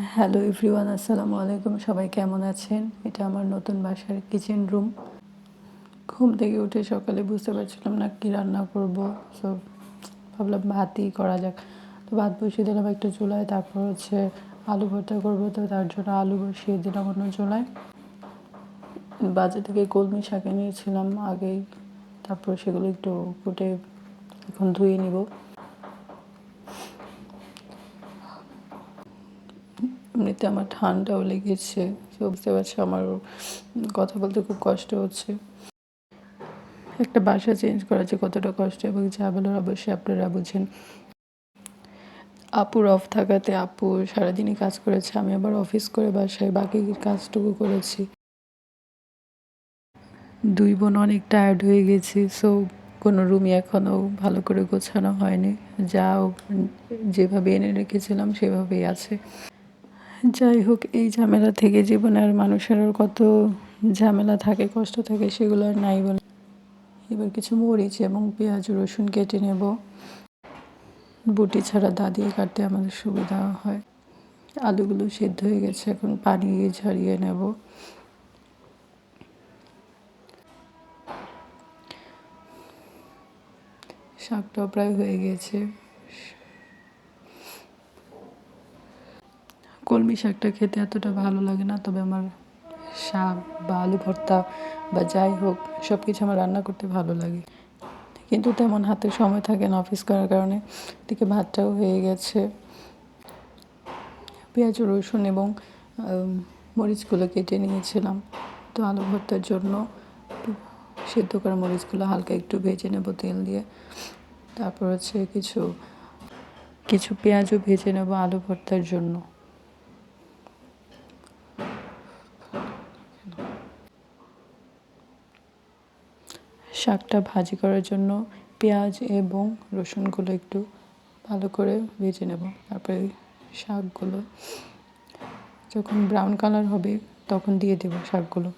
Hello everyone, আসসালামু আলাইকুম। সবাই কেমন আছেন? এটা আমার নতুন বাসার কিচেন রুম। ঘুম থেকে উঠে সকালে বুঝতে পারছিলাম না কি রান্না করব। সো ভাবলাম ভাতই করা যাক। তো ভাত বসিয়ে দিলাম একটা চুলায়, তারপর আলু ভর্তা করবো, তো তার জন্য আলু বসিয়ে দিলাম অন্য চুলায়। বাজার থেকে কলমি শাক নিয়েছিলাম আগেই, তারপর সেগুলো একটু কুটে এখন ধুয়ে নিব। এমনিতে আমার ঠান্ডাও লেগেছে, তো বুঝতে পারছি আমার কথা বলতে খুব কষ্ট হচ্ছে। একটা বাসা চেঞ্জ করা যে কতটা কষ্ট এবং ঝামেলার, অবশ্যই আপনারা বুঝেন। আপুর অফ থাকাতে আপু সারাদিনই কাজ করেছে, আমি আবার অফিস করে বাসায় বাকি কাজটুকু করেছি। দুই বোন অনেক টায়ার্ড হয়ে গেছি। সো কোনো রুমই এখনও ভালো করে গোছানো হয়নি, যাও যেভাবে এনে রেখেছিলাম সেভাবেই আছে। যাই হোক, এই ঝামেলা থেকে জীবনে আর মানুষের আর কত ঝামেলা থাকে, কষ্ট থাকে, সেগুলো আর নাই বলে। এবার কিছু মরিচ এবং পেঁয়াজ রসুন কেটে নেব। বটি ছাড়া দা দিয়ে কাটতে আমাদের সুবিধা হয়। আলুগুলো সেদ্ধ হয়ে গেছে, এখন পানি ঝরিয়ে নেব। শাকটাও প্রায় হয়ে গেছে। কলমি শাকটা খেতে এতটা ভালো লাগে না, তবে আমার শাক বা আলু ভর্তা বা যাই হোক সব কিছু আমার রান্না করতে ভালো লাগে। কিন্তু তেমন হাতে সময় থাকে না অফিস করার কারণে। এদিকে ভাতটাও হয়ে গেছে। পেঁয়াজ রসুন এবং মরিচগুলো কেটে নিয়েছিলাম, তো আলু ভর্তার জন্য সেদ্ধ করা মরিচগুলো হালকা একটু ভেজে নেব তেল দিয়ে। তারপর কিছু কিছু পেঁয়াজও ভেজে নেব আলু ভর্তার জন্য। শাকটা ভাজি করার জন্য পেঁয়াজ এবং রসুনগুলো একটু ভালো করে ভেজে নেব। তারপরে শাকগুলো যখন ব্রাউন কালার হবে তখন দিয়ে দেব শাকগুলো।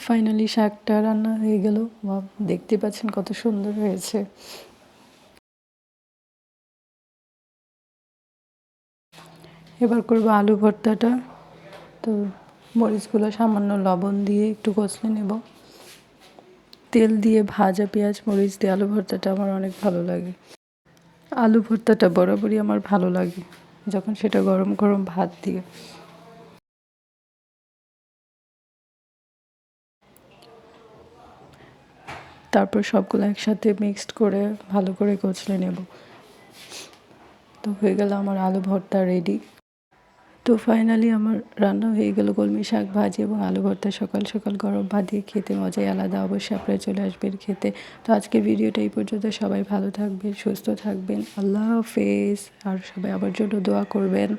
ফাইনালি শাকটা রান্না হয়ে গেল। দেখতে পাচ্ছেন কত সুন্দর হয়েছে। এবার করব আলু ভর্তাটা। তো মরিচগুলো সামান্য লবণ দিয়ে একটু কষলে নেব। তেল দিয়ে ভাজা পেঁয়াজ মরিচ দিয়ে আলু ভর্তাটা আমার অনেক ভালো লাগে। আলু ভর্তাটা বরাবরই আমার ভালো লাগে যখন সেটা গরম গরম ভাত দিয়ে। তারপর সবগুলো একসাথে মিক্সড করে ভালো করে কষলে নেব। তো হয়ে গেল আমার আলু ভর্তা রেডি। তো ফাইনালি আমার রান্না হয়ে গেল কলমি শাক ভাজি এবং আলু ভর্তা। সকাল সকাল গরম ভাত দিয়ে খেতে মজাই আলাদা। অবশ্যই আপনারা চলে আসবেন খেতে। তো আজকে ভিডিওটা এই পর্যন্ত। সবাই ভালো থাকবেন, সুস্থ থাকবেন। আল্লাহ হাফেজ। আর সবাই আমার জন্য দোয়া করবেন।